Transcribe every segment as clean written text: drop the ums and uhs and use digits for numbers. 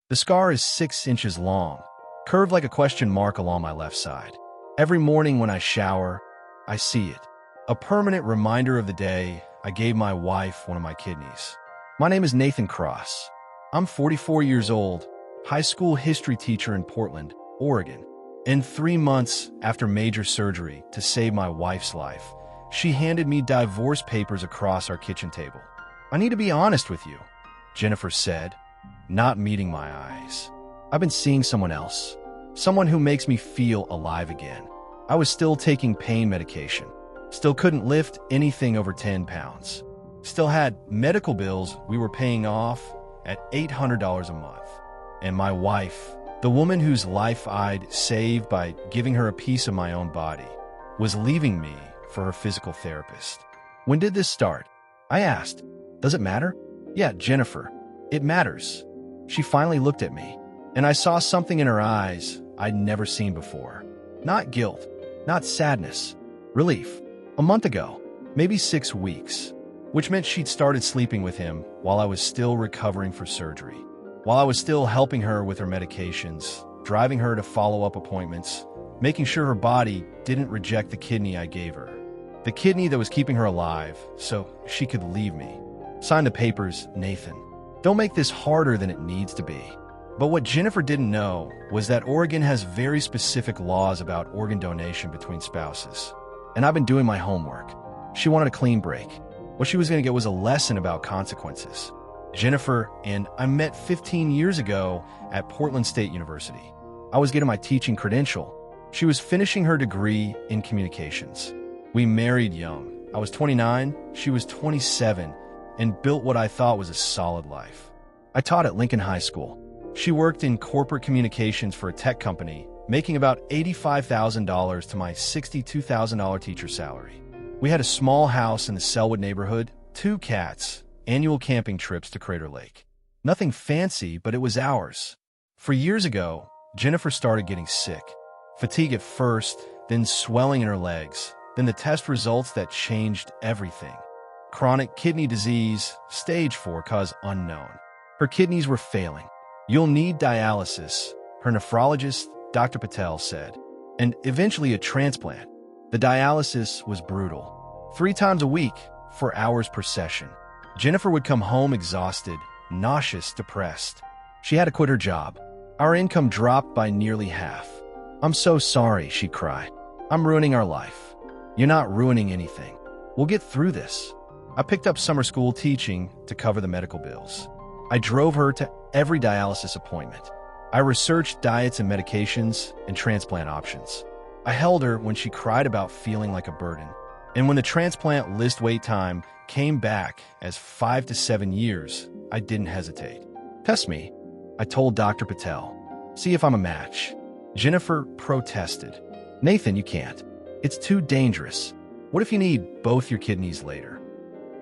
The scar is 6 inches long, curved like a question mark along my left side. Every morning when I shower, I see it. A permanent reminder of the day I gave my wife one of my kidneys. My name is Nathan Cross. I'm 44 years old, high school history teacher in Portland, Oregon. In 3 months after major surgery to save my wife's life, she handed me divorce papers across our kitchen table. "I need to be honest with you," Jennifer said, not meeting my eyes. "I've been seeing someone else, someone who makes me feel alive again." I was still taking pain medication, still couldn't lift anything over 10 pounds, still had medical bills we were paying off at $800 a month. And my wife, the woman whose life I'd saved by giving her a piece of my own body, was leaving me for her physical therapist. "When did this start?" I asked. "Does it matter?" "Yeah, Jennifer, it matters." She finally looked at me, and I saw something in her eyes I'd never seen before. Not guilt, not sadness, relief. A month ago, maybe 6 weeks, which meant she'd started sleeping with him while I was still recovering for surgery, while I was still helping her with her medications, driving her to follow-up appointments, making sure her body didn't reject the kidney I gave her, the kidney that was keeping her alive so she could leave me. "Sign the papers, Nathan. Don't make this harder than it needs to be." But what Jennifer didn't know was that Oregon has very specific laws about organ donation between spouses. And I've been doing my homework. She wanted a clean break. What she was going to get was a lesson about consequences. Jennifer and I met 15 years ago at Portland State University. I was getting my teaching credential. She was finishing her degree in communications. We married young. I was 29, she was 27, and built what I thought was a solid life. I taught at Lincoln High School. She worked in corporate communications for a tech company, making about $85,000 to my $62,000 teacher salary. We had a small house in the Selwood neighborhood, 2 cats, annual camping trips to Crater Lake. Nothing fancy, but it was ours. 4 years ago, Jennifer started getting sick. Fatigue at first, then swelling in her legs, then the test results that changed everything. Chronic kidney disease, stage 4, cause unknown. Her kidneys were failing. "You'll need dialysis," her nephrologist, Dr. Patel, said, "and eventually a transplant." The dialysis was brutal. 3 times a week, for hours per session. Jennifer would come home exhausted, nauseous, depressed. She had to quit her job. Our income dropped by nearly half. "I'm so sorry," she cried. "I'm ruining our life." "You're not ruining anything. We'll get through this." I picked up summer school teaching to cover the medical bills. I drove her to every dialysis appointment. I researched diets and medications and transplant options. I held her when she cried about feeling like a burden. And when the transplant list wait time came back as 5 to 7 years, I didn't hesitate. "Test me," I told Dr. Patel. "See if I'm a match." Jennifer protested. "Nathan, you can't. It's too dangerous. What if you need both your kidneys later?"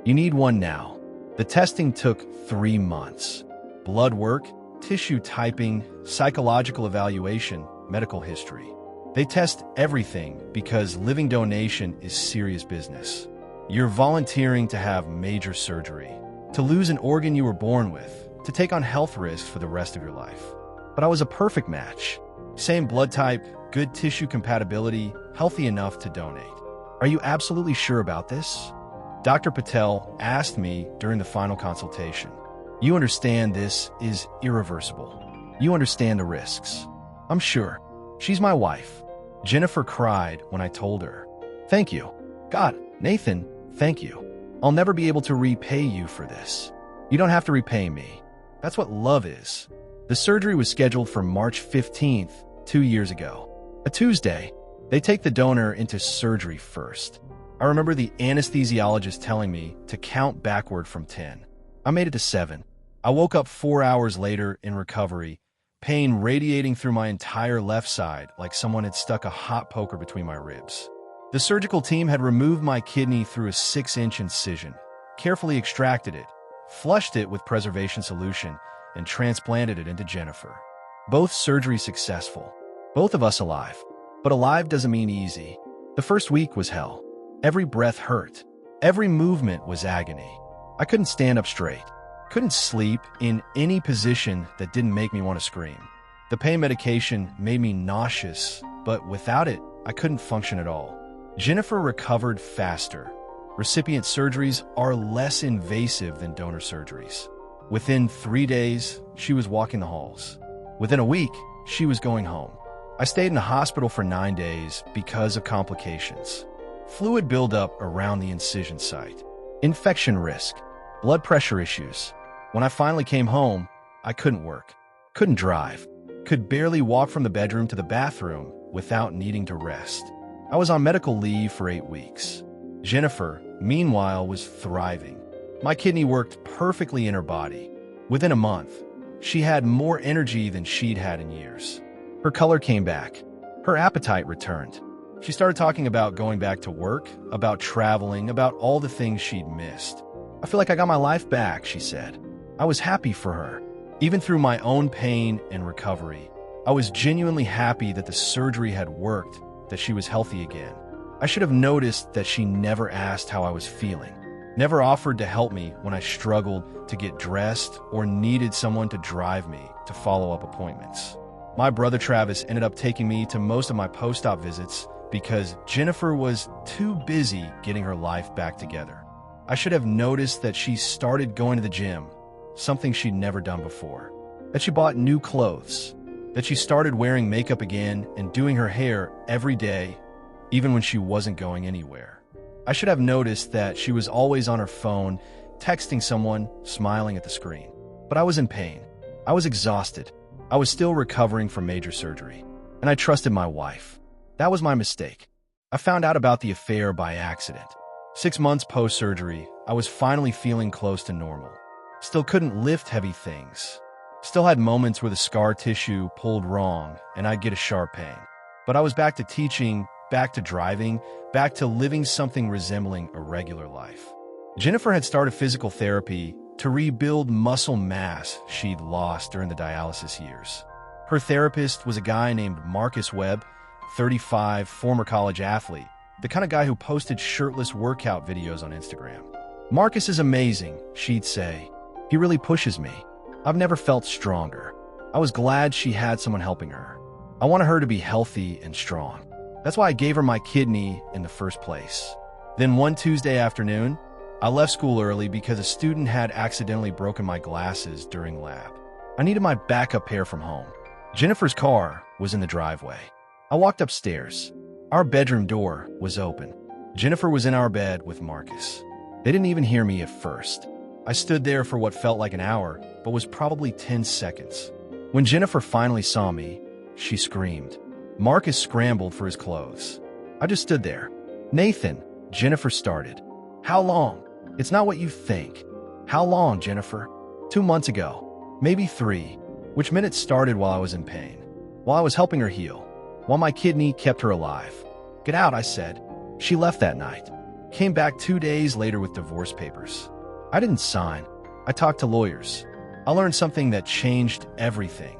"You need one now." The testing took 3 months. Blood work, tissue typing, psychological evaluation, medical history. They test everything because living donation is serious business. You're volunteering to have major surgery, to lose an organ you were born with, to take on health risks for the rest of your life. But I was a perfect match. Same blood type, good tissue compatibility, healthy enough to donate. "Are you absolutely sure about this?" Dr. Patel asked me during the final consultation. "You understand this is irreversible. You understand the risks." "I'm sure. She's my wife." Jennifer cried when I told her. "Thank you. God, Nathan, thank you. I'll never be able to repay you for this." "You don't have to repay me. That's what love is." The surgery was scheduled for March 15th, 2 years ago. A Tuesday. They take the donor into surgery first. I remember the anesthesiologist telling me to count backward from 10. I made it to 7. I woke up 4 hours later in recovery, pain radiating through my entire left side like someone had stuck a hot poker between my ribs. The surgical team had removed my kidney through a 6-inch incision, carefully extracted it, flushed it with preservation solution, and transplanted it into Jennifer. Both surgeries successful. Both of us alive. But alive doesn't mean easy. The first week was hell. Every breath hurt. Every movement was agony. I couldn't stand up straight. Couldn't sleep in any position that didn't make me want to scream. The pain medication made me nauseous, but without it, I couldn't function at all. Jennifer recovered faster. Recipient surgeries are less invasive than donor surgeries. Within 3 days, she was walking the halls. Within a week, she was going home. I stayed in the hospital for 9 days because of complications. Fluid buildup around the incision site, infection risk, blood pressure issues. When I finally came home, I couldn't work, couldn't drive, could barely walk from the bedroom to the bathroom without needing to rest. I was on medical leave for 8 weeks. Jennifer, meanwhile, was thriving. My kidney worked perfectly in her body. Within a month, she had more energy than she'd had in years. Her color came back. Her appetite returned. She started talking about going back to work, about traveling, about all the things she'd missed. I feel like I got my life back, she said. I was happy for her. Even through my own pain and recovery, I was genuinely happy that the surgery had worked, that she was healthy again. I should have noticed that she never asked how I was feeling, never offered to help me when I struggled to get dressed or needed someone to drive me to follow-up appointments. My brother Travis ended up taking me to most of my post-op visits because Jennifer was too busy getting her life back together. I should have noticed that she started going to the gym, something she'd never done before, that she bought new clothes, that she started wearing makeup again and doing her hair every day, even when she wasn't going anywhere. I should have noticed that she was always on her phone, texting someone, smiling at the screen. But I was in pain. I was exhausted. I was still recovering from major surgery, and I trusted my wife. That was my mistake. I found out about the affair by accident. 6 months post-surgery, I was finally feeling close to normal. Still couldn't lift heavy things. Still had moments where the scar tissue pulled wrong and I'd get a sharp pain. But I was back to teaching, back to driving, back to living something resembling a regular life. Jennifer had started physical therapy to rebuild muscle mass she'd lost during the dialysis years. Her therapist was a guy named Marcus Webb, 35, former college athlete, the kind of guy who posted shirtless workout videos on Instagram. Marcus is amazing, she'd say. He really pushes me. I've never felt stronger. I was glad she had someone helping her. I wanted her to be healthy and strong. That's why I gave her my kidney in the first place. Then one Tuesday afternoon, I left school early because a student had accidentally broken my glasses during lab. I needed my backup pair from home. Jennifer's car was in the driveway. I walked upstairs. Our bedroom door was open. Jennifer was in our bed with Marcus. They didn't even hear me at first. I stood there for what felt like an hour, but was probably 10 seconds. When Jennifer finally saw me, she screamed. Marcus scrambled for his clothes. I just stood there. Nathan, Jennifer started. How long? It's not what you think. How long, Jennifer? 2 months ago. Maybe 3. Which minute started while I was in pain. While I was helping her heal. While my kidney kept her alive. Get out, I said. She left that night. Came back 2 days later with divorce papers. I didn't sign. I talked to lawyers. I learned something that changed everything.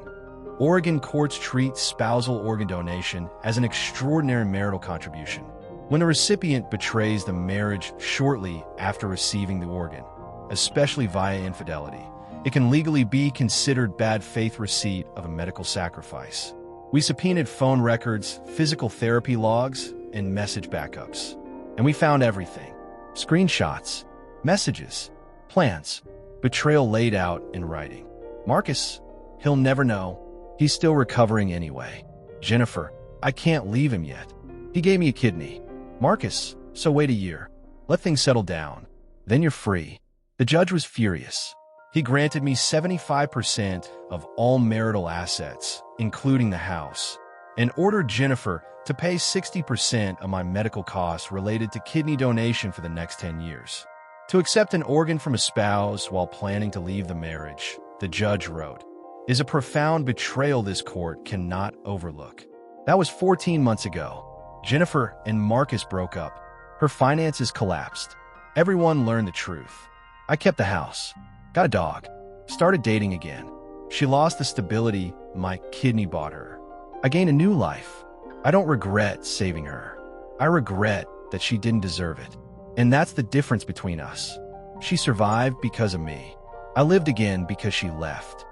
Oregon courts treat spousal organ donation as an extraordinary marital contribution. When the recipient betrays the marriage shortly after receiving the organ, especially via infidelity, it can legally be considered bad faith receipt of a medical sacrifice. We subpoenaed phone records, physical therapy logs, and message backups. And we found everything. Screenshots, messages, plans, betrayal laid out in writing. Marcus, he'll never know. He's still recovering anyway. Jennifer, I can't leave him yet. He gave me a kidney. Marcus, so wait a year. Let things settle down. Then you're free. The judge was furious. He granted me 75% of all marital assets, including the house, and ordered Jennifer to pay 60% of my medical costs related to kidney donation for the next 10 years. To accept an organ from a spouse while planning to leave the marriage, the judge wrote, is a profound betrayal this court cannot overlook. That was 14 months ago. Jennifer and Marcus broke up. Her finances collapsed. Everyone learned the truth. I kept the house, got a dog, started dating again. She lost the stability my kidney bought her. I gained a new life. I don't regret saving her. I regret that she didn't deserve it. And that's the difference between us. She survived because of me. I lived again because she left.